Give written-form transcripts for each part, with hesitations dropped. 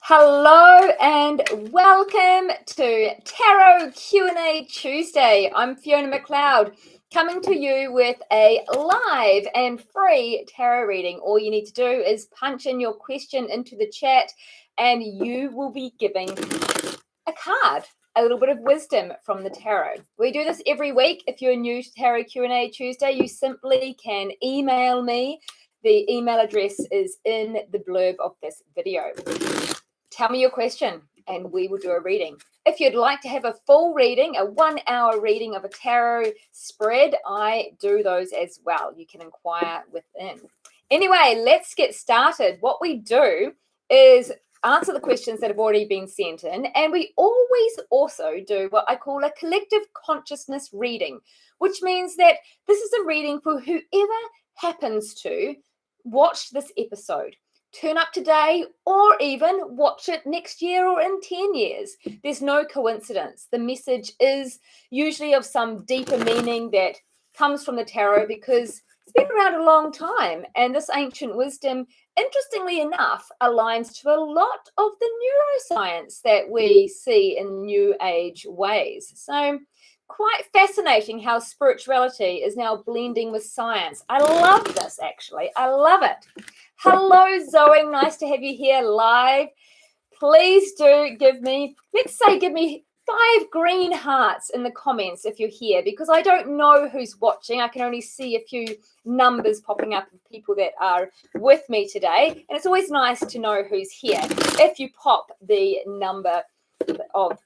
Hello and welcome to Tarot Q&A Tuesday. I'm Fiona McLeod, coming to you with a live and free tarot reading. All you need to do is punch in your question into the chat and you will be giving a card, a little bit of wisdom from the tarot. We do this every week. If you're new to Tarot Q&A Tuesday, you simply can email me. The email address is in the blurb of this video. Tell me your question and we will do a reading. If you'd like to have a full reading, a 1 hour reading of a tarot spread, I do those as well. You can inquire within. Anyway, let's get started. What we do is answer the questions that have already been sent in, and we always also do what I call a collective consciousness reading, which means that this is a reading for whoever happens to watch this episode. Turn up today or even watch it next year or in 10 years. There's no coincidence. The message is usually of some deeper meaning that comes from the tarot because it's been around a long time. And this ancient wisdom, interestingly enough, aligns to a lot of the neuroscience that we see in New Age ways. So quite fascinating how spirituality is now blending with science. I love this, actually. I love it. Hello, Zoe. Nice to have you here live. Please do give me 5 green hearts in the comments if you're here, because I don't know who's watching. I can only see a few numbers popping up of people that are with me today. And it's always nice to know who's here. If you pop the number of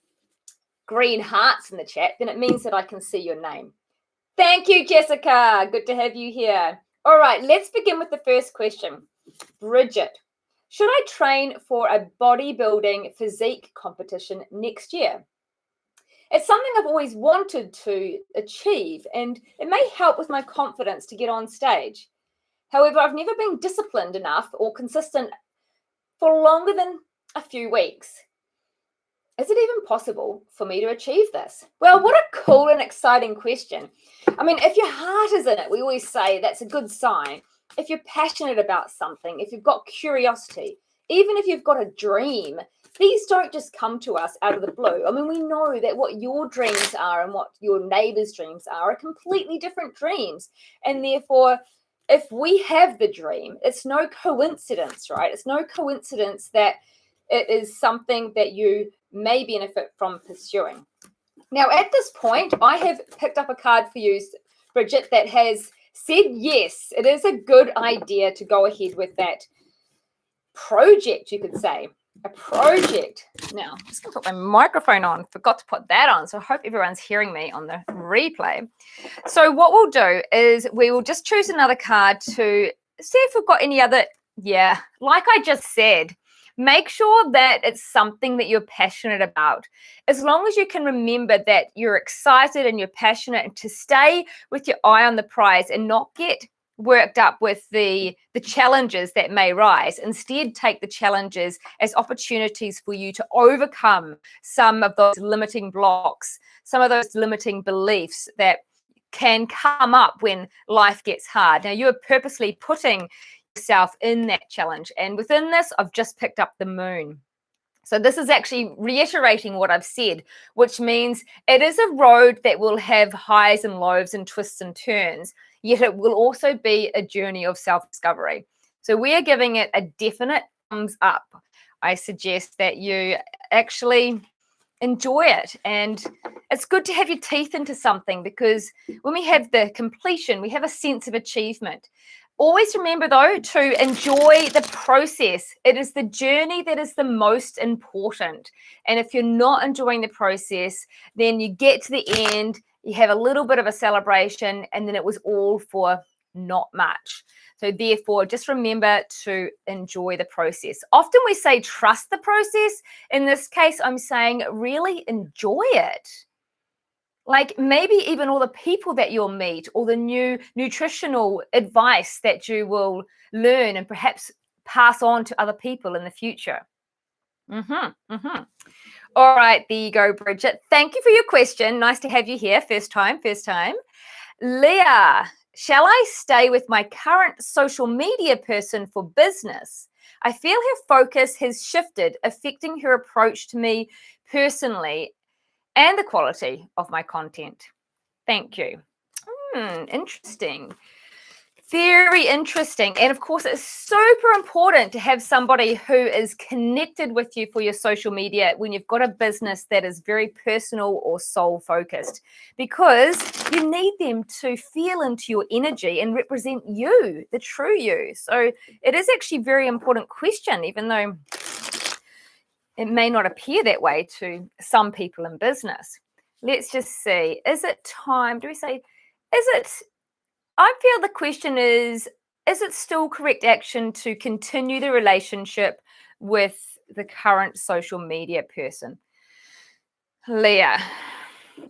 green hearts in the chat, then it means that I can see your name. Thank you, Jessica. Good to have you here. All right, let's begin with the first question. Bridget, should I train for a bodybuilding physique competition next year? It's something I've always wanted to achieve, and it may help with my confidence to get on stage. However, I've never been disciplined enough or consistent for longer than a few weeks. Is it even possible for me to achieve this? Well, what a cool and exciting question. I mean, if your heart is in it, we always say that's a good sign. If you're passionate about something, if you've got curiosity, even if you've got a dream, these don't just come to us out of the blue. I mean, we know that what your dreams are and what your neighbor's dreams are completely different dreams. And therefore, if we have the dream, it's no coincidence, right? It's no coincidence that it is something that you may benefit from pursuing. Now, at this point, I have picked up a card for you, Bridget, that has said yes, it is a good idea to go ahead with that project, you could say. A project. Now, I'm just going to put my microphone on. Forgot to put that on, so I hope everyone's hearing me on the replay. So what we'll do is we will just choose another card to see if we've got any other, like I just said, make sure that it's something that you're passionate about. As long as you can remember that you're excited and you're passionate, and to stay with your eye on the prize and not get worked up with the challenges that may rise. Instead, take the challenges as opportunities for you to overcome some of those limiting blocks, some of those limiting beliefs that can come up when life gets hard. Now, you're purposely putting yourself in that challenge, and within this I've just picked up the moon. So this is actually reiterating what I've said, which means it is a road that will have highs and lows and twists and turns, yet it will also be a journey of self-discovery. So we are giving it a definite thumbs up. I suggest that you actually enjoy it, and it's good to have your teeth into something, because when we have the completion, we have a sense of achievement. Always remember, though, to enjoy the process. It is the journey that is the most important. And if you're not enjoying the process, then you get to the end, you have a little bit of a celebration, and then it was all for not much. So therefore, just remember to enjoy the process. Often we say trust the process. In this case, I'm saying really enjoy it. Like maybe even all the people that you'll meet, or the new nutritional advice that you will learn and perhaps pass on to other people in the future. All right, there you go, Bridget. Thank you for your question. Nice to have you here. First time. Leah, shall I stay with my current social media person for business I feel her focus has shifted, affecting her approach to me personally and the quality of my content. Thank you. Interesting. Very interesting. And of course, it's super important to have somebody who is connected with you for your social media when you've got a business that is very personal or soul focused, because you need them to feel into your energy and represent you, the true you. So it is actually a very important question, even though it may not appear that way to some people in business. Let's just see. Is it time? Do we say, I feel the question is it still correct action to continue the relationship with the current social media person? Leah.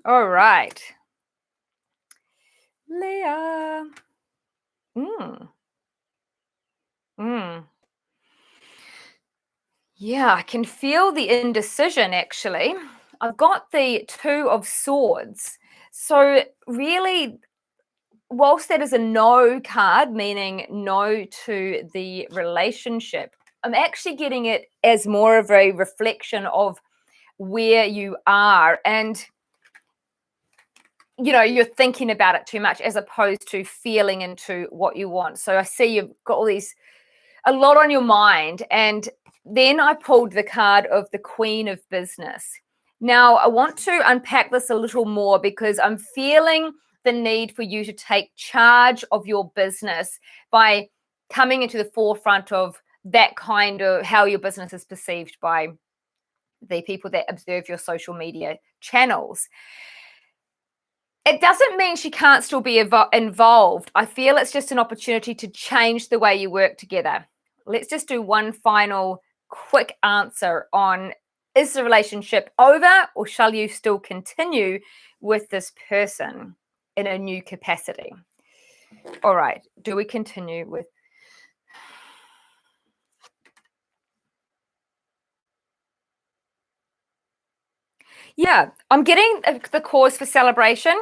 All right. Leah. Yeah, I can feel the indecision, actually. I've got the Two of Swords. So really, whilst that is a no card, meaning no to the relationship, I'm actually getting it as more of a reflection of where you are, and you're thinking about it too much as opposed to feeling into what you want. So I see you've got a lot on your mind. And then I pulled the card of the Queen of Business. Now I want to unpack this a little more, because I'm feeling the need for you to take charge of your business by coming into the forefront of that kind of how your business is perceived by the people that observe your social media channels. It doesn't mean she can't still be involved. I feel it's just an opportunity to change the way you work together. Let's just do one final quick answer on, is the relationship over, or shall you still continue with this person in a new capacity? All right. Do we continue with? Yeah, I'm getting the cause for celebration.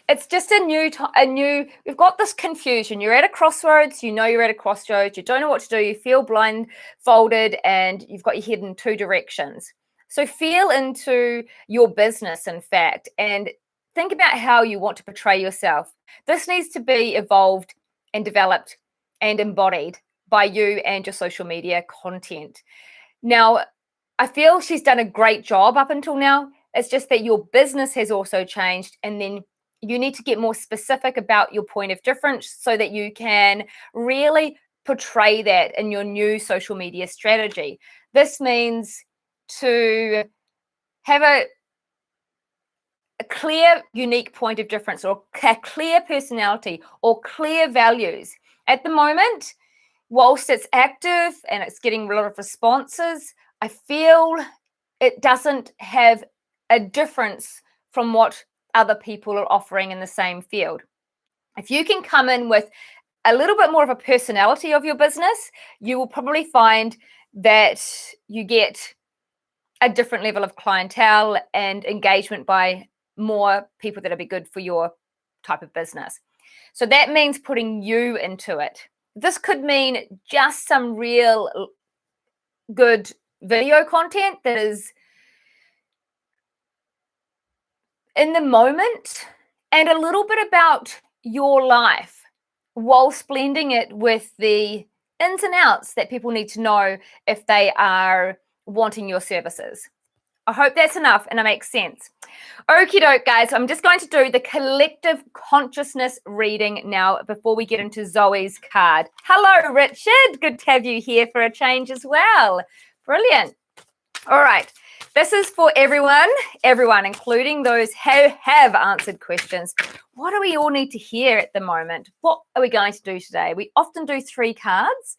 It's just a new, we've got this confusion. You're at a crossroads, you're at a crossroads, you don't know what to do, you feel blindfolded, and you've got your head in two directions. So feel into your business, in fact, and think about how you want to portray yourself. This needs to be evolved and developed and embodied by you and your social media content. Now, I feel she's done a great job up until now. It's just that your business has also changed, and then you need to get more specific about your point of difference so that you can really portray that in your new social media strategy. This means to have a clear, unique point of difference, or a clear personality, or clear values. At the moment, whilst it's active and it's getting a lot of responses, I feel it doesn't have a difference from what other people are offering in the same field. If you can come in with a little bit more of a personality of your business, you will probably find that you get a different level of clientele and engagement by more people that'll be good for your type of business. So that means putting you into it. This could mean just some real good video content that is in the moment, and a little bit about your life, whilst blending it with the ins and outs that people need to know if they are wanting your services. I hope that's enough and it makes sense. Okie doke, guys. I'm just going to do the collective consciousness reading now before we get into Zoe's card. Hello, Richard. Good to have you here for a change as well. Brilliant. All right. This is for everyone, including those who have answered questions. What do we all need to hear at the moment? What are we going to do today? We often do 3 cards.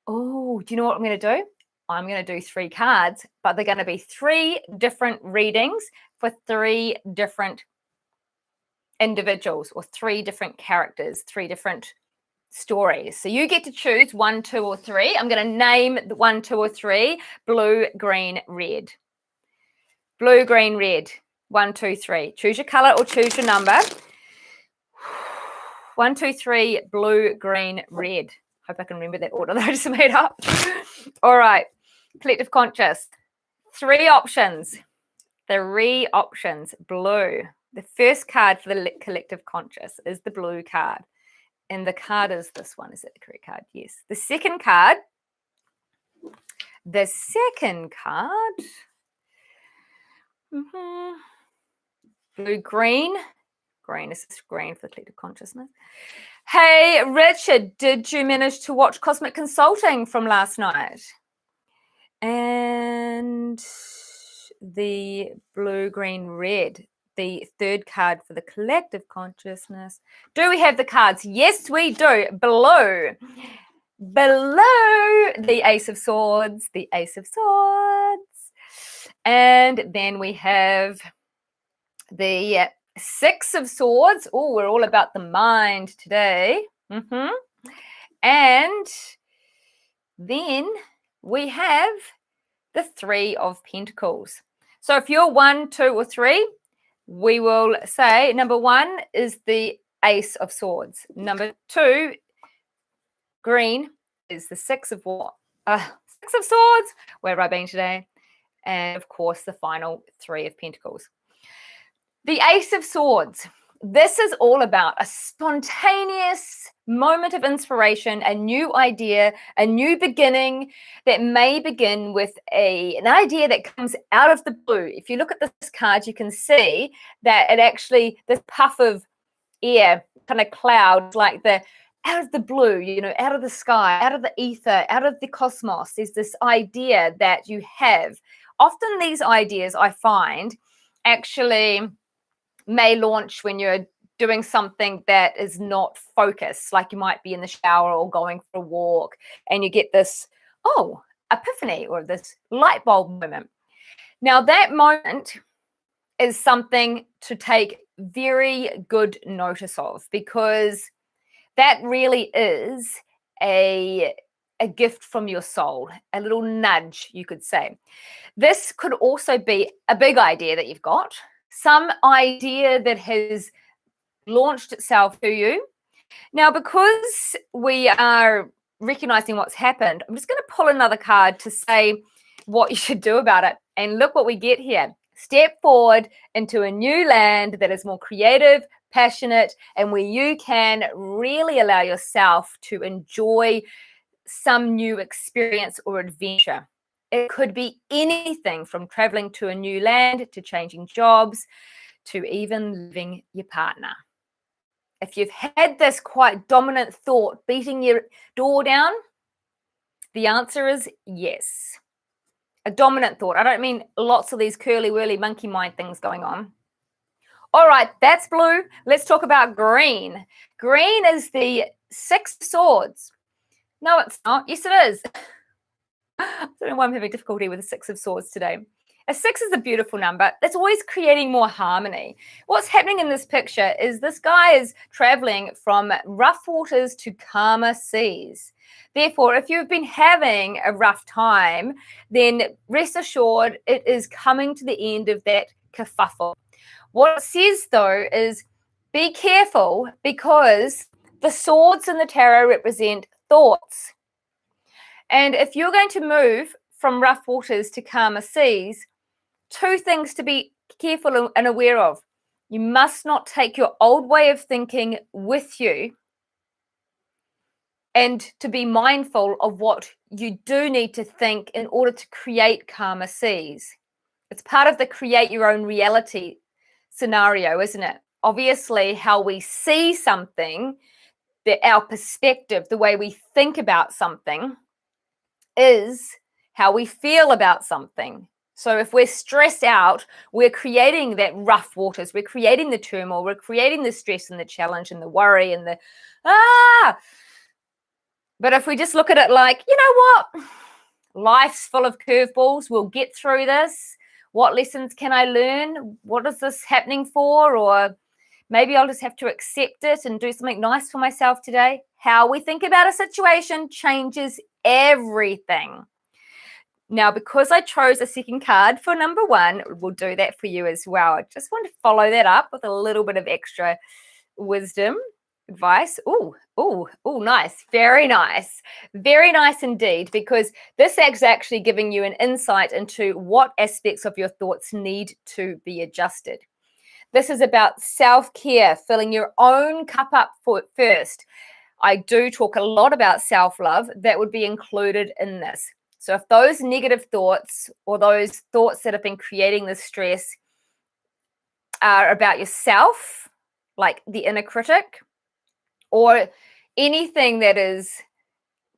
Oh, do you know what I'm going to do? I'm going to do 3 cards, but they're going to be 3 different readings for 3 different individuals, or 3 different characters, 3 different stories. So you get to choose 1, 2, or 3. I'm going to name the 1, 2, or 3: blue, green, red. Blue, green, red. 1, 2, 3. Choose your color or choose your number. 1, 2, 3. Blue, green, red. Hope I can remember that order that I just made up. All right, collective conscious. 3 options. 3 options. Blue. The first card for the collective conscious is the blue card. And the card is this one. Is it the correct card? Yes. The second card. Blue, green. Green is green for the collective consciousness. Hey, Richard, did you manage to watch Cosmic Consulting from last night? And the blue, green, red, the third card for the collective consciousness. Do we have the cards? Yes, we do. Below, the Ace of Swords, and then we have the 6 of Swords. Oh, we're all about the mind today. And then we have the 3 of Pentacles. So if you're 1, 2, or 3, we will say number 1 is the Ace of Swords. Number 2, green, is the 6 of what? 6 of Swords. Where have I been today? And of course, the final 3 of Pentacles. The Ace of Swords. This is all about a spontaneous moment of inspiration, a new idea, a new beginning that may begin with an idea that comes out of the blue. If you look at this card, you can see that it actually, this puff of air, kind of cloud, like the out of the blue, you know, out of the sky, out of the ether, out of the cosmos, there's this idea that you have. Often these ideas, I find, actually may launch when you're doing something that is not focused, like you might be in the shower or going for a walk, and you get this, epiphany or this light bulb moment. Now, that moment is something to take very good notice of, because that really is a gift from your soul, a little nudge, you could say. This could also be a big idea that you've got, some idea that has launched itself to you. Now, because we are recognizing what's happened, I'm just going to pull another card to say what you should do about it. And look what we get here. Step forward into a new land that is more creative, passionate, and where you can really allow yourself to enjoy some new experience or adventure. It could be anything from traveling to a new land, to changing jobs, to even living your partner. If you've had this quite dominant thought beating your door down, the answer is yes. A dominant thought. I don't mean lots of these curly-whirly monkey mind things going on. All right, that's blue. Let's talk about green. Green is the 6 of Swords. No, it's not. Yes, it is. I don't know why I'm having difficulty with the 6 of Swords today. A 6 is a beautiful number. It's always creating more harmony. What's happening in this picture is this guy is traveling from rough waters to calmer seas. Therefore, if you've been having a rough time, then rest assured it is coming to the end of that kerfuffle. What it says, though, is be careful, because the swords in the tarot represent thoughts. And if you're going to move from rough waters to calmer seas, 2 things to be careful and aware of. You must not take your old way of thinking with you, and to be mindful of what you do need to think in order to create calmer seas. It's part of the create your own reality scenario, isn't it? Obviously, how we see something, our perspective, the way we think about something, is how we feel about something. So if we're stressed out, we're creating that rough waters, we're creating the turmoil, we're creating the stress and the challenge and the worry and the But if we just look at it like, you know what? Life's full of curveballs. We'll get through this. What lessons can I learn? What is this happening for? Or maybe I'll just have to accept it and do something nice for myself today. How we think about a situation changes everything. Now, because I chose a second card for number 1, we'll do that for you as well. I just want to follow that up with a little bit of extra wisdom. advice. Nice. Very nice. Very nice indeed, because this is actually giving you an insight into what aspects of your thoughts need to be adjusted. This is about self-care, filling your own cup up first. I do talk a lot about self-love. That would be included in this. So if those negative thoughts or those thoughts that have been creating the stress are about yourself, like the inner critic, or anything that is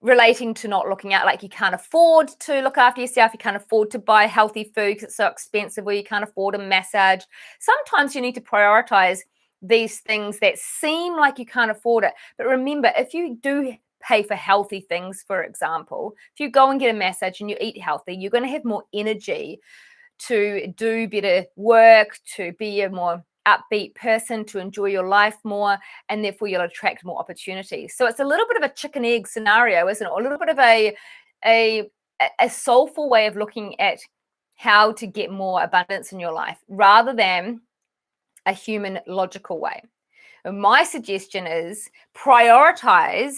relating to not looking out, like you can't afford to look after yourself, you can't afford to buy healthy food because it's so expensive, or you can't afford a massage. Sometimes you need to prioritize these things that seem like you can't afford it. But remember, if you do pay for healthy things, for example, if you go and get a massage and you eat healthy, you're going to have more energy to do better work, to be a more upbeat person, to enjoy your life more, and therefore you'll attract more opportunities. So it's a little bit of a chicken egg scenario, isn't it? A little bit of a soulful way of looking at how to get more abundance in your life, rather than a human logical way. And my suggestion is prioritize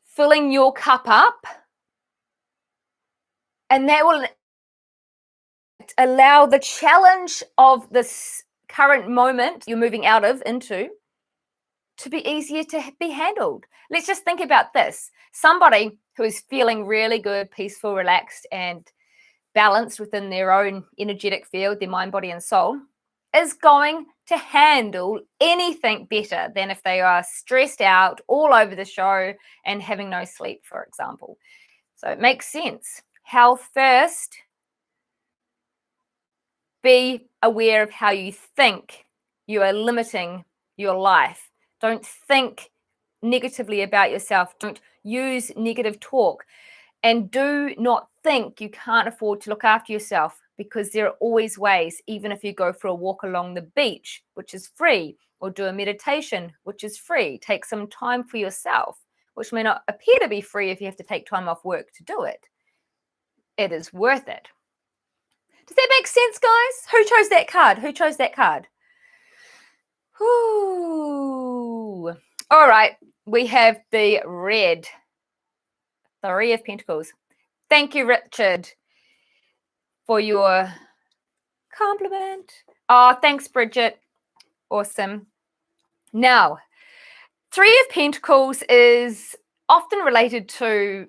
filling your cup up, and that will allow the challenge of this current moment you're moving out of into to be easier to be handled. Let's just think about this. Somebody who is feeling really good, peaceful, relaxed, and balanced within their own energetic field, their mind, body, and soul, is going to handle anything better than if they are stressed out all over the show and having no sleep, for example. So it makes sense. Health first. Be aware of how you think. You are limiting your life. Don't think negatively about yourself. Don't use negative talk. And do not think you can't afford to look after yourself, because there are always ways, even if you go for a walk along the beach, which is free, or do a meditation, which is free. Take some time for yourself, which may not appear to be free if you have to take time off work to do it. It is worth it. Does that make sense, guys? Who chose that card? Who chose that card? Ooh. All right. We have the red. 3 of Pentacles. Thank you, Richard, for your compliment. Oh, thanks, Bridget. Awesome. Now, 3 of Pentacles is often related to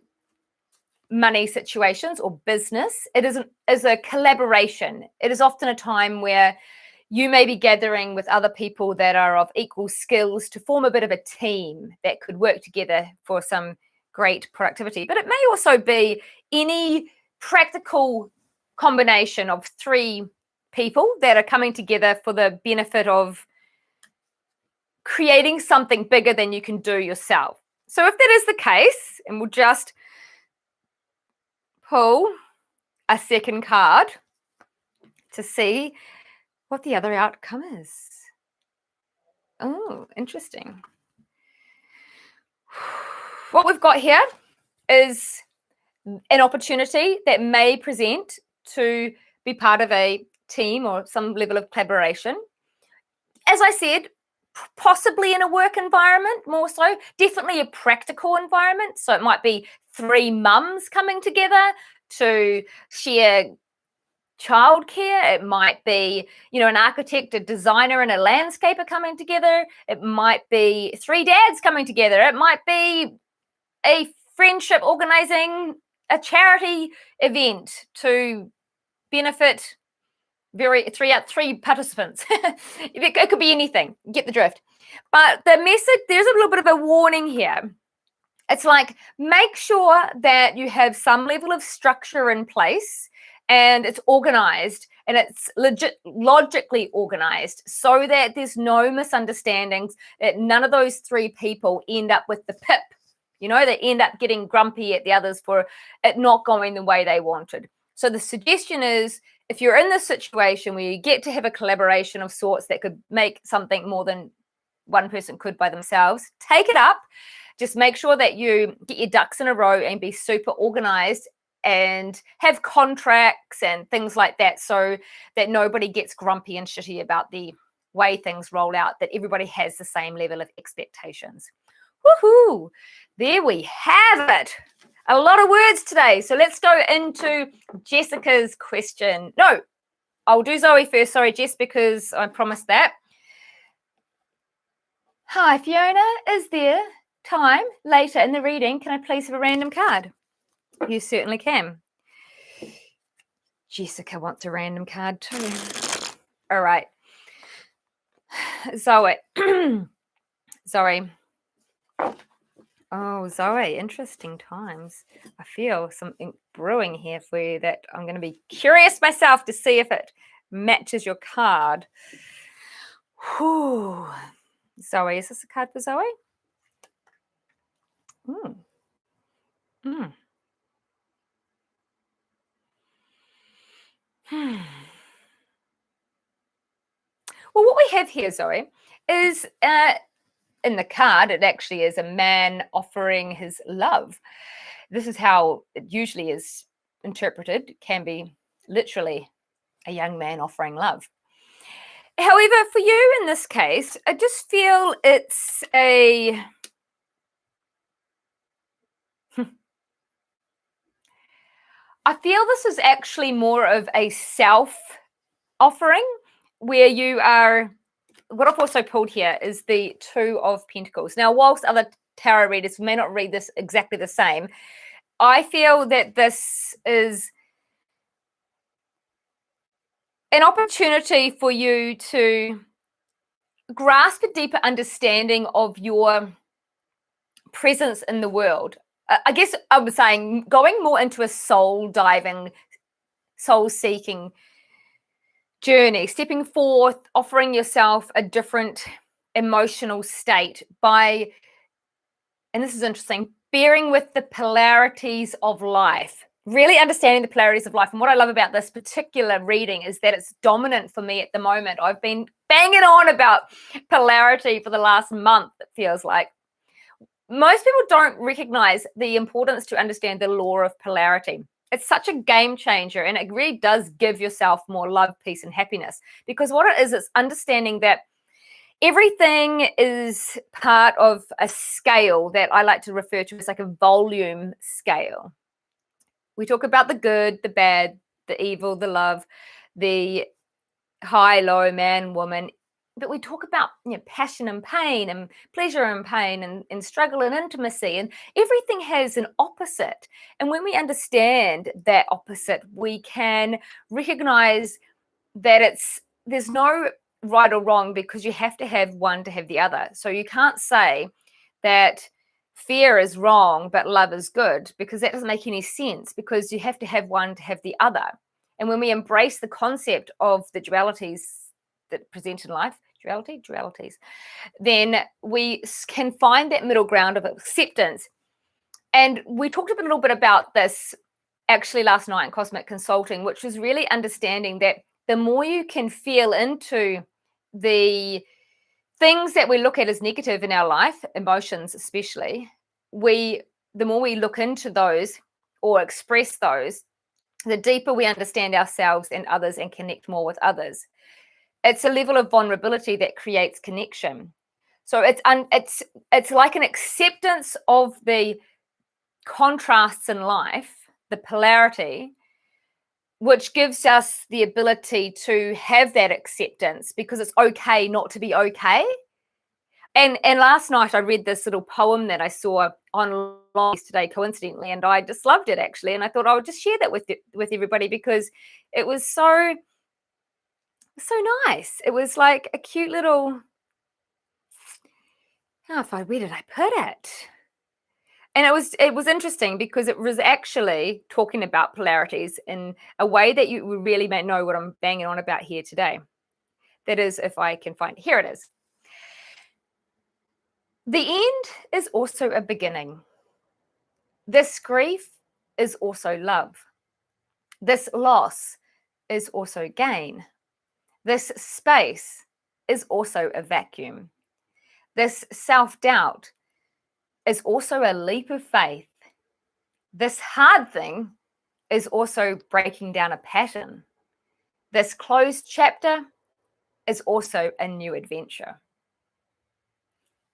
money situations or business. It is a collaboration. It is often a time where you may be gathering with other people that are of equal skills to form a bit of a team that could work together for some great productivity. But it may also be any practical combination of 3 people that are coming together for the benefit of creating something bigger than you can do yourself. So if that is the case, and we'll just pull a second card to see what the other outcome is. Oh, interesting. What we've got here is an opportunity that may present to be part of a team or some level of collaboration. As I said, possibly in a work environment more so, definitely a practical environment. So it might be 3 mums coming together to share childcare. It might be, an architect, a designer, and a landscaper coming together. It might be 3 dads coming together. It might be a friendship organizing a charity event to benefit 3 participants. It could be anything. Get the drift. But the message, there's a little bit of a warning here. It's like, make sure that you have some level of structure in place, and it's organized, and it's logically organized, so that there's no misunderstandings, that none of those 3 people end up with the pip. They end up getting grumpy at the others for it not going the way they wanted. So the suggestion is, if you're in this situation where you get to have a collaboration of sorts that could make something more than one person could by themselves, take it up. Just make sure that you get your ducks in a row and be super organized and have contracts and things like that, so that nobody gets grumpy and shitty about the way things roll out, that everybody has the same level of expectations. Woohoo! There we have it. A lot of words today. So let's go into Jessica's question. No, I'll do Zoe first. Sorry, Jess, because I promised that. Hi, Fiona. Is there time later in the reading? Can I please have a random card? You certainly can. Jessica wants a random card too. All right. Zoe. Sorry. Oh, Zoe, interesting times. I feel something brewing here for you that I'm going to be curious myself to see if it matches your card. Whew. Zoe, is this a card for Zoe? Mm. Mm. Well, what we have here, Zoe, is in the card, it actually is a man offering his love. This is how it usually is interpreted. It can be literally a young man offering love. However, for you in this case, I just feel it's a... I feel this is actually more of a self-offering, where you are... What I've also pulled here is the Two of Pentacles. Now, whilst other tarot readers may not read this exactly the same, I feel that this is an opportunity for you to grasp a deeper understanding of your presence in the world. I guess I was saying going more into a soul-diving, soul-seeking journey, stepping forth, offering yourself a different emotional state by, and this is interesting, bearing with the polarities of life, really understanding the polarities of life. And what I love about this particular reading is that it's dominant for me at the moment. I've been banging on about polarity for the last month, it feels like. Most people don't recognize the importance to understand the law of polarity. It's such a game changer, and it really does give yourself more love, peace, and happiness. Because what it is, it's understanding that everything is part of a scale that I like to refer to as like a volume scale. We talk about the good, the bad, the evil, the love, the high, low, man, woman. But we talk about, you know, passion and pain, and pleasure and pain, and struggle and intimacy, and everything has an opposite. And when we understand that opposite, we can recognize that there's no right or wrong, because you have to have one to have the other. So you can't say that fear is wrong but love is good, because that doesn't make any sense, because you have to have one to have the other. And when we embrace the concept of the dualities that present in life, dualities, then we can find that middle ground of acceptance. And we talked a little bit about this actually last night in Cosmic Consulting, which was really understanding that the more you can feel into the things that we look at as negative in our life, emotions especially, the more we look into those or express those, the deeper we understand ourselves and others and connect more with others. It's a level of vulnerability that creates connection. So it's like an acceptance of the contrasts in life, the polarity, which gives us the ability to have that acceptance, because it's okay not to be okay. And last night I read this little poem that I saw online today, coincidentally, and I just loved it actually. And I thought I would just share that with everybody, because it was so nice. It was like a cute little, where did I put it? And it was interesting, because it was actually talking about polarities in a way that you really may know what I'm banging on about here today. That is, if I can find, here it is. The end is also a beginning. This grief is also love. This loss is also gain. This space is also a vacuum. This self-doubt is also a leap of faith. This hard thing is also breaking down a pattern. This closed chapter is also a new adventure.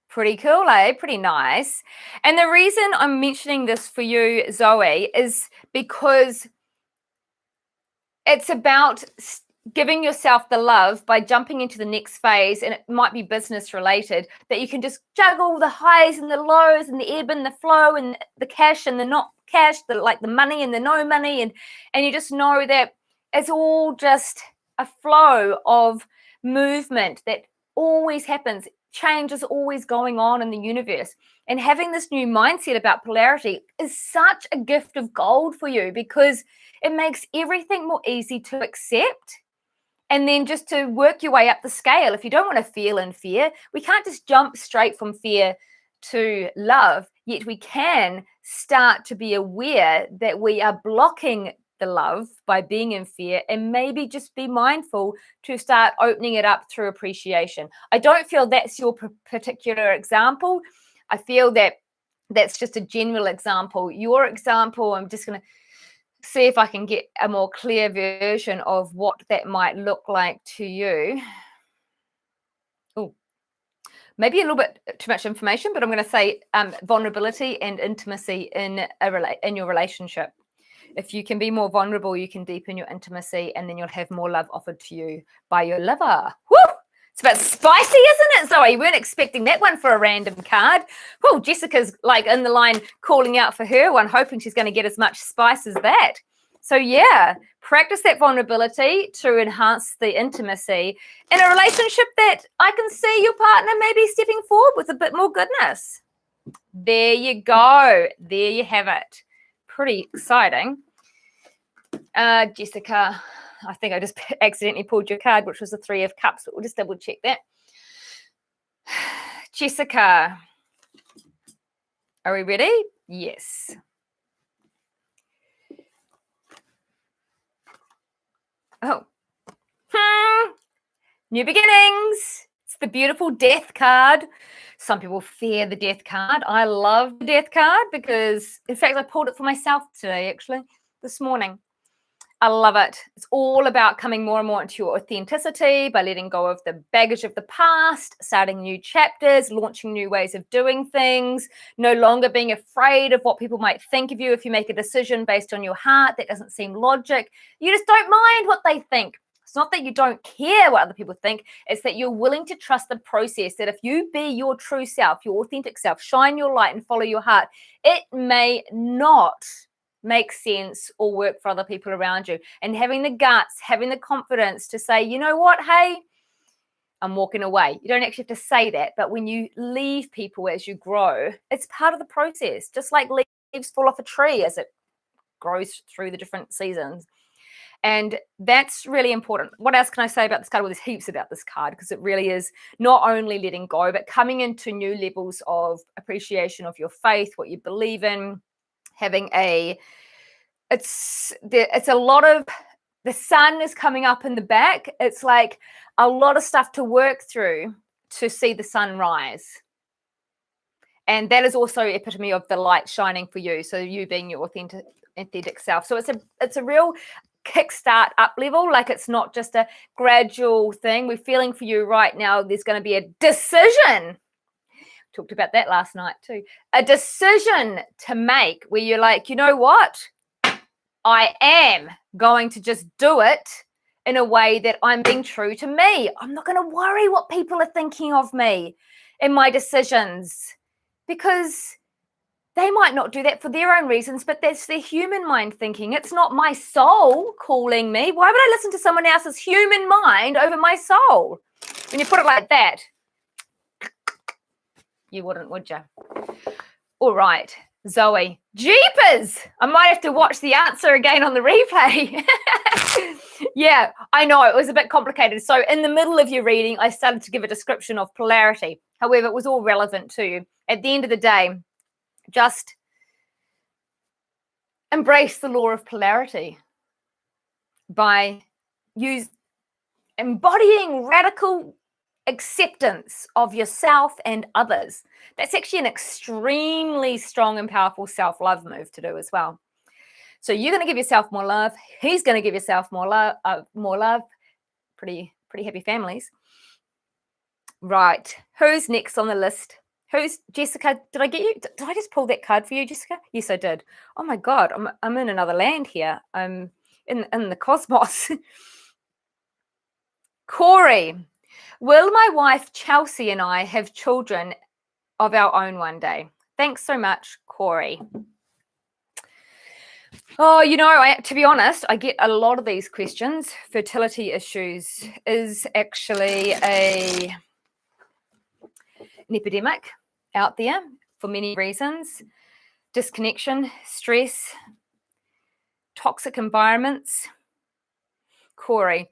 Pretty cool, eh? Pretty nice. And the reason I'm mentioning this for you, Zoe, is because it's about giving yourself the love by jumping into the next phase, and it might be business related, that you can just juggle the highs and the lows and the ebb and the flow and the cash and the not cash, the money and the no money, and you just know that it's all just a flow of movement that always happens. Change is always going on in the universe, and having this new mindset about polarity is such a gift of gold for you, because it makes everything more easy to accept. And then just to work your way up the scale. If you don't want to feel in fear, we can't just jump straight from fear to love, yet we can start to be aware that we are blocking the love by being in fear, and maybe just be mindful to start opening it up through appreciation. I don't feel that's your particular example. I feel that that's just a general example. Your example, I'm just going to see if I can get a more clear version of what that might look like to you. Oh, maybe a little bit too much information, but I'm going to say vulnerability and intimacy in your relationship. If you can be more vulnerable, you can deepen your intimacy, and then you'll have more love offered to you by your lover. Woo! It's a bit spicy, isn't it, Zoe? We weren't expecting that one for a random card. Well, Jessica's like in the line calling out for her one, hoping she's going to get as much spice as that. So yeah, practice that vulnerability to enhance the intimacy in a relationship that I can see your partner maybe stepping forward with a bit more goodness. There you go. There you have it. Pretty exciting. Jessica, I think I just accidentally pulled your card, which was the Three of Cups, but we'll just double check that. Jessica, are we ready? Yes. Oh. New beginnings. It's the beautiful Death card. Some people fear the Death card. I love the Death card because, in fact, I pulled it for myself today, actually, this morning. I love it. It's all about coming more and more into your authenticity by letting go of the baggage of the past, starting new chapters, launching new ways of doing things, no longer being afraid of what people might think of you if you make a decision based on your heart that doesn't seem logic. You just don't mind what they think. It's not that you don't care what other people think. It's that you're willing to trust the process, that if you be your true self, your authentic self, shine your light and follow your heart, it may not make sense or work for other people around you. And having the guts, having the confidence to say, you know what, hey, I'm walking away. You don't actually have to say that, but when you leave people as you grow, it's part of the process, just like leaves fall off a tree as it grows through the different seasons. And that's really important. What else can I say about this card? Well, there's heaps about this card, because it really is not only letting go, but coming into new levels of appreciation of your faith, what you believe in, having it's a lot of, the sun is coming up in the back. It's like a lot of stuff to work through to see the sun rise. And that is also epitome of the light shining for you. So you being your authentic self. So it's a real kickstart up level. Like, it's not just a gradual thing. We're feeling for you right now. There's going to be a decision. Talked about that last night too. A decision to make where you're like, you know what? I am going to just do it in a way that I'm being true to me. I'm not going to worry what people are thinking of me in my decisions, because they might not do that for their own reasons, but that's their human mind thinking. It's not my soul calling me. Why would I listen to someone else's human mind over my soul? When you put it like that, you wouldn't, would you? All right, Zoe. Jeepers! I might have to watch the answer again on the replay. Yeah, I know, it was a bit complicated. So in the middle of your reading, I started to give a description of polarity. However, it was all relevant to you. At the end of the day, just embrace the law of polarity by embodying radical acceptance of yourself and others. That's actually an extremely strong and powerful self-love move to do as well. So you're going to give yourself more love. He's going to give yourself more love. Pretty pretty happy families. Right. Who's next on the list? Who's Jessica? Did I get you? Did I just pull that card for you, Jessica? Yes, I did. Oh my God, I'm in another land here. I'm in the cosmos. Corey, will my wife Chelsea and I have children of our own one day? Thanks so much, Corey. Oh, to be honest, I get a lot of these questions. Fertility issues is actually an epidemic out there for many reasons. Disconnection, stress, toxic environments. Corey,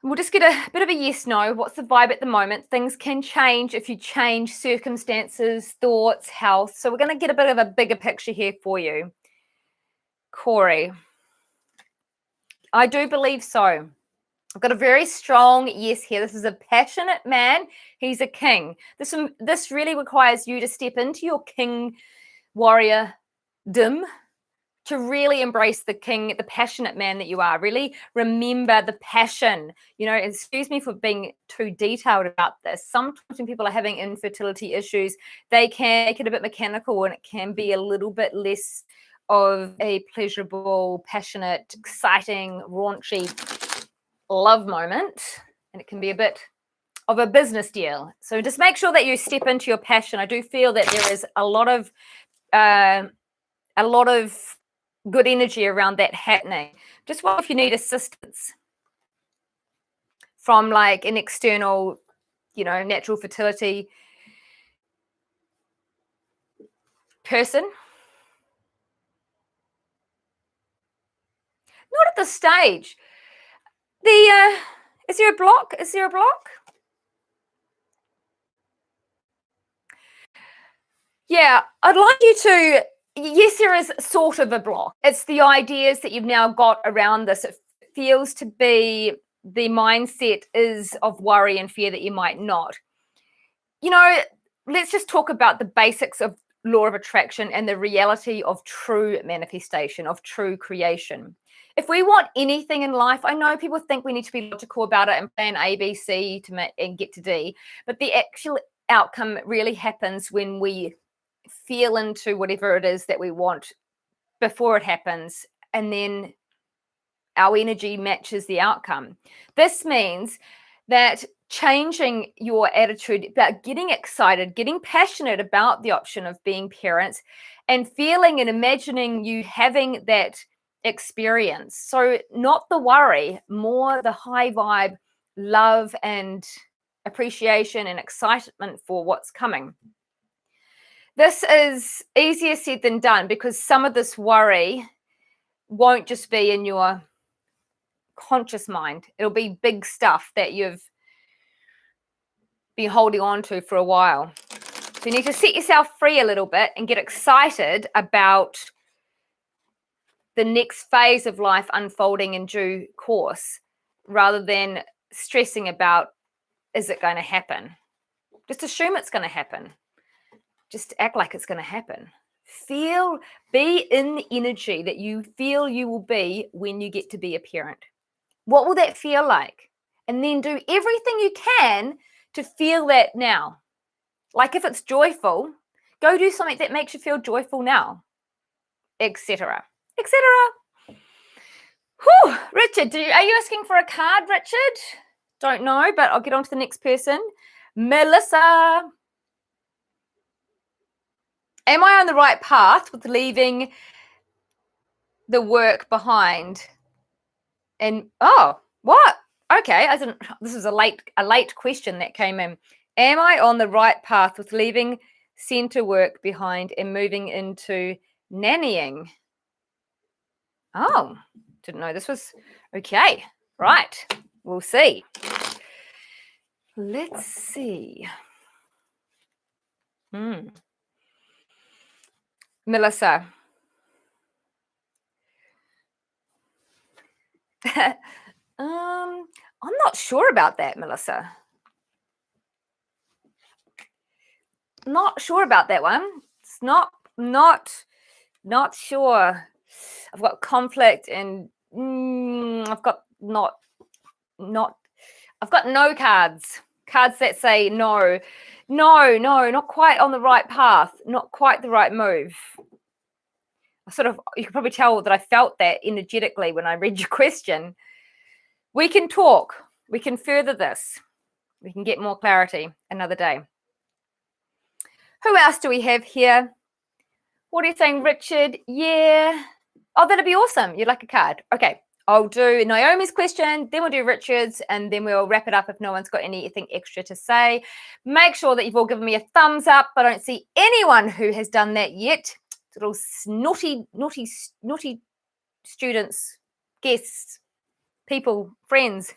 we'll just get a bit of a yes, no. What's the vibe at the moment? Things can change if you change circumstances, thoughts, health. So we're going to get a bit of a bigger picture here for you. Corey, I do believe so. I've got a very strong yes here. This is a passionate man. He's a king. This really requires you to step into your king warrior dim, to really embrace the king, the passionate man that you are. Really remember the passion. Excuse me for being too detailed about this. Sometimes when people are having infertility issues, they can make it a bit mechanical, and it can be a little bit less of a pleasurable, passionate, exciting, raunchy love moment. And it can be a bit of a business deal. So just make sure that you step into your passion. I do feel that there is a lot of good energy around that happening. Just what if you need assistance from like an external, natural fertility person? Not at this stage. Is there a block? Is there a block? Yeah, I'd like you to, yes, there is sort of a block. It's the ideas that you've now got around this. It feels to be the mindset is of worry and fear that you might not. Let's just talk about the basics of law of attraction and the reality of true manifestation, of true creation. If we want anything in life, I know people think we need to be logical about it and plan A, B, C and get to D, but the actual outcome really happens when we feel into whatever it is that we want before it happens, and then our energy matches the outcome. This means that changing your attitude about getting excited, getting passionate about the option of being parents, and feeling and imagining you having that experience. So not the worry, more the high vibe, love and appreciation and excitement for what's coming. This is easier said than done, because some of this worry won't just be in your conscious mind. It'll be big stuff that you've been holding on to for a while. So you need to set yourself free a little bit and get excited about the next phase of life unfolding in due course, rather than stressing about, is it going to happen? Just assume it's going to happen. Just act like it's going to happen. Be in the energy that you feel you will be when you get to be a parent. What will that feel like? And then do everything you can to feel that now. Like if it's joyful, go do something that makes you feel joyful now, etc., etc. Whew, Richard, are you asking for a card, Richard? Don't know, but I'll get on to the next person. Melissa. Am I on the right path with leaving the work behind? And what? Okay, this is a late question that came in. Am I on the right path with leaving center work behind and moving into nannying? Oh, didn't know this was okay. Right, we'll see. Let's see. Melissa. I'm not sure about that, Melissa. Not sure about that one. It's not sure. I've got conflict and I've got not I've got no cards. Cards that say no, no, no, not quite on the right path, not quite the right move. You can probably tell that I felt that energetically when I read your question. We can talk. We can further this. We can get more clarity another day. Who else do we have here? What are you saying, Richard? Yeah. Oh, that'd be awesome. You'd like a card. Okay. I'll do Naomi's question, then we'll do Richard's, and then we'll wrap it up if no one's got anything extra to say. Make sure that you've all given me a thumbs up. I don't see anyone who has done that yet. Little naughty students, guests, people, friends.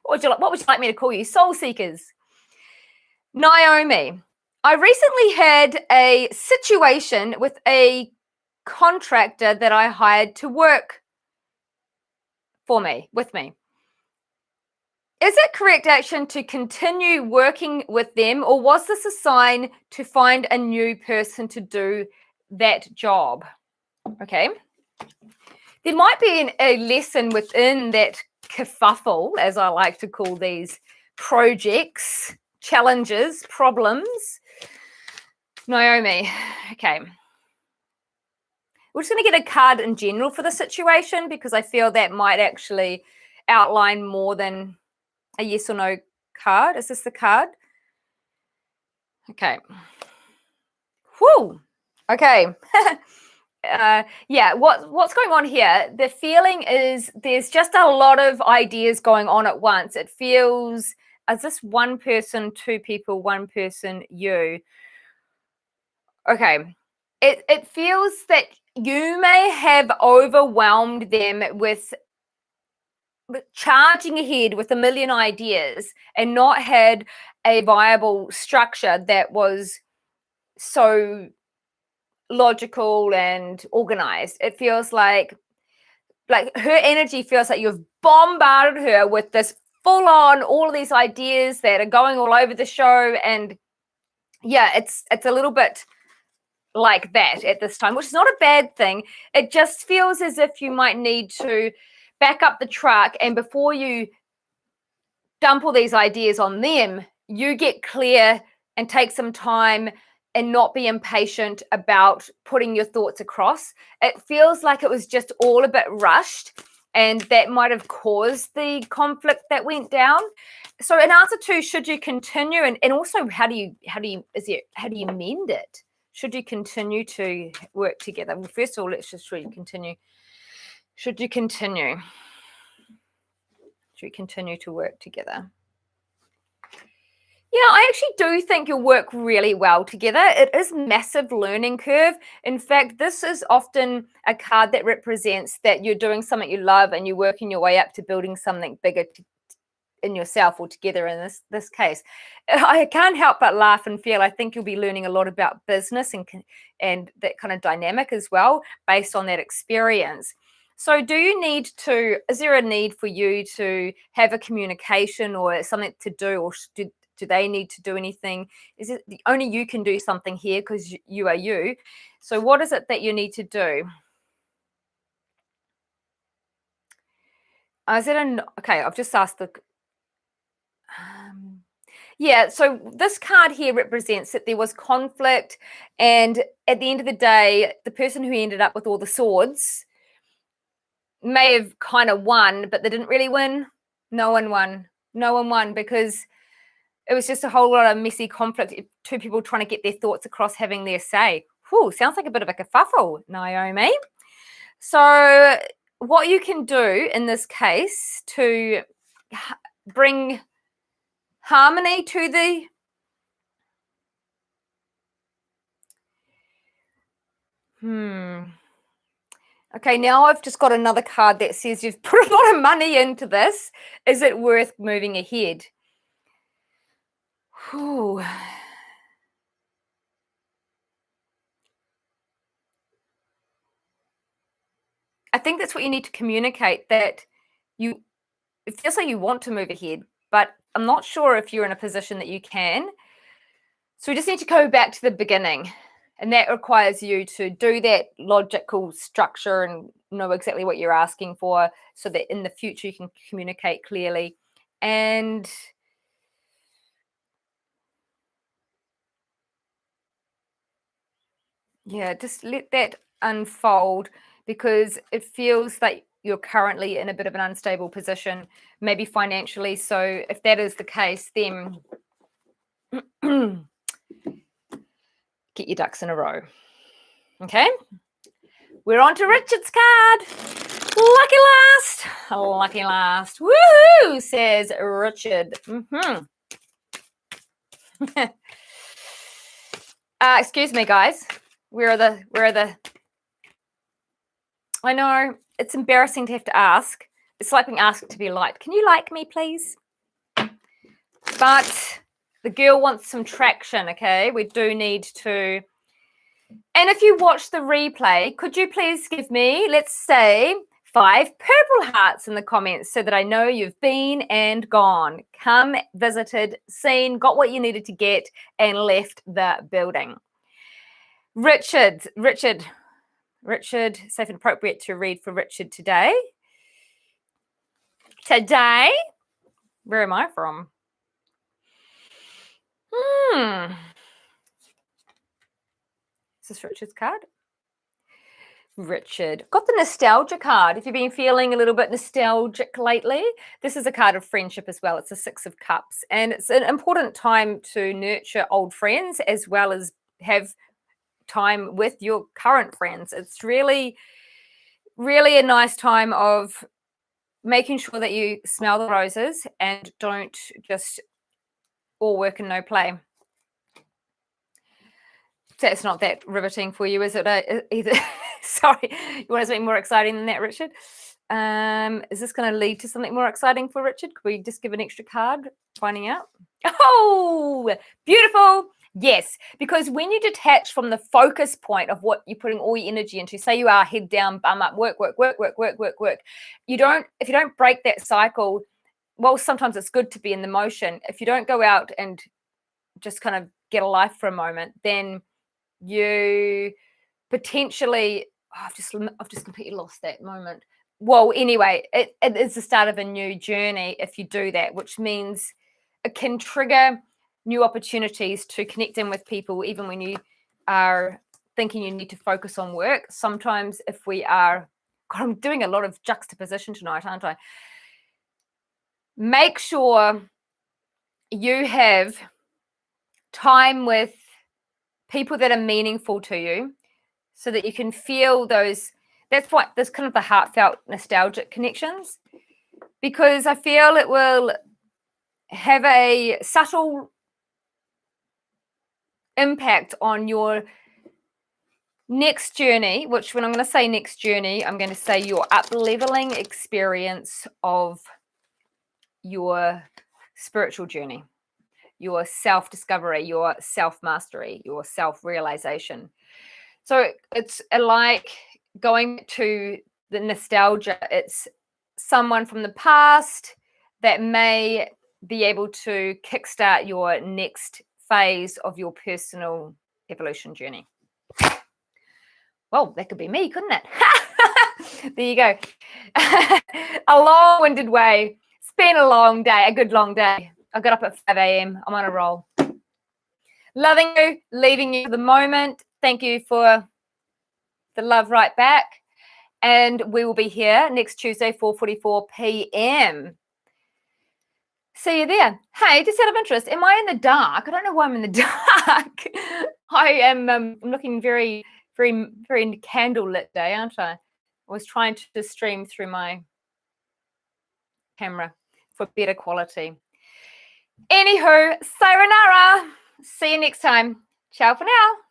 What would you like me to call you? Soul seekers. Naomi, I recently had a situation with a contractor that I hired to work with me. Is it correct action to continue working with them, or was this a sign to find a new person to do that job? Okay. There might be a lesson within that kerfuffle, as I like to call these projects, challenges, problems. Naomi, okay. We're just going to get a card in general for the situation because I feel that might actually outline more than a yes or no card. Is this the card? Okay. Whew. Okay. Yeah, what's going on here? The feeling is there's just a lot of ideas going on at once. It feels as this one person, two people, one person, you. Okay. It feels that you may have overwhelmed them with charging ahead with a million ideas and not had a viable structure that was so logical and organized. It feels like her energy feels like you've bombarded her with this full on all of these ideas that are going all over the show, and yeah, it's a little bit like that at this time, which is not a bad thing. It just feels as if you might need to back up the truck, and before you dump all these ideas on them, you get clear and take some time and not be impatient about putting your thoughts across. It feels like it was just all a bit rushed, and that might have caused the conflict that went down. So in answer to should you continue, and also how do you mend it? Should you continue to work together? Well, first of all, let's just really continue. Should you continue? Should we continue to work together? Yeah, I actually do think you'll work really well together. It is a massive learning curve. In fact, this is often a card that represents that you're doing something you love and you're working your way up to building something bigger in yourself or together in this case. I can't help but laugh and feel I think you'll be learning a lot about business and that kind of dynamic as well based on that experience. So is there a need for you to have a communication or something to do, or do they need to do anything? Is it only you can do something here because you are you? So what is it that you need to do? Okay, I've just asked the yeah, so this card here represents that there was conflict, and at the end of the day, the person who ended up with all the swords may have kind of won, but they didn't really win. No one won because it was just a whole lot of messy conflict. Two people trying to get their thoughts across, having their say. Whew, sounds like a bit of a kerfuffle, Naomi. So what you can do in this case to bring harmony to the Okay, now I've just got another card that says you've put a lot of money into this. Is it worth moving ahead? Whew. I think that's what you need to communicate, that it feels like you want to move ahead, but I'm not sure if you're in a position that you can. So we just need to go back to the beginning, and that requires you to do that logical structure and know exactly what you're asking for so that in the future you can communicate clearly And yeah, just let that unfold, because it feels like you're currently in a bit of an unstable position, maybe financially. So if that is the case, then get your ducks in a row. Okay, we're on to Richard's card. Lucky last. Lucky last. Woohoo, says Richard. Excuse me, guys. Where are the I know it's embarrassing to have to ask. It's like being asked to be liked. Can you like me, please? But the girl wants some traction, okay? We do need to. And if you watch the replay, could you please give me, let's say, 5 purple hearts in the comments so that I know you've been and gone, come, visited, seen, got what you needed to get, and left the building. Richard, safe and appropriate to read for Richard today. Where am I from? Is this Richard's card? Richard. Got the nostalgia card. If you've been feeling a little bit nostalgic lately, this is a card of friendship as well. It's a 6 of Cups. And it's an important time to nurture old friends as well as have time with your current friends. It's really, really a nice time of making sure that you smell the roses and don't just all work and no play. That's not that riveting for you, is it? Either. Sorry, you want something more exciting than that, Richard? Is this going to lead to something more exciting for Richard? Could we just give an extra card, finding out? Oh, beautiful. Yes, because when you detach from the focus point of what you're putting all your energy into, say you are head down, bum up, work. If you don't break that cycle, well, sometimes it's good to be in the motion. If you don't go out and just kind of get a life for a moment, then you potentially I've just completely lost that moment. Well, anyway, it is the start of a new journey if you do that, which means it can trigger new opportunities to connect in with people, even when you are thinking you need to focus on work. Sometimes if we are, God, I'm doing a lot of juxtaposition tonight, aren't I? Make sure you have time with people that are meaningful to you so that you can feel those. That's what there's kind of the heartfelt nostalgic connections, because I feel it will have a subtle impact on your next journey, which when I'm going to say next journey, I'm going to say your up-leveling experience of your spiritual journey, your self-discovery, your self-mastery, your self-realization. So it's like going to the nostalgia. It's someone from the past that may be able to kickstart your next phase of your personal evolution journey. Well, that could be me, couldn't it? There you go. A long-winded way. It's been a long day, a good long day. I got up at 5 a.m. I'm on a roll. Loving you, leaving you for the moment. Thank you for the love right back. And we will be here next Tuesday, 4:44 p.m. See you there. Hey, just out of interest, am I in the dark? I don't know why I'm in the dark. I am I'm looking very, very, very candle-lit day, aren't I? I was trying to stream through my camera for better quality. Anywho, sayonara. See you next time. Ciao for now.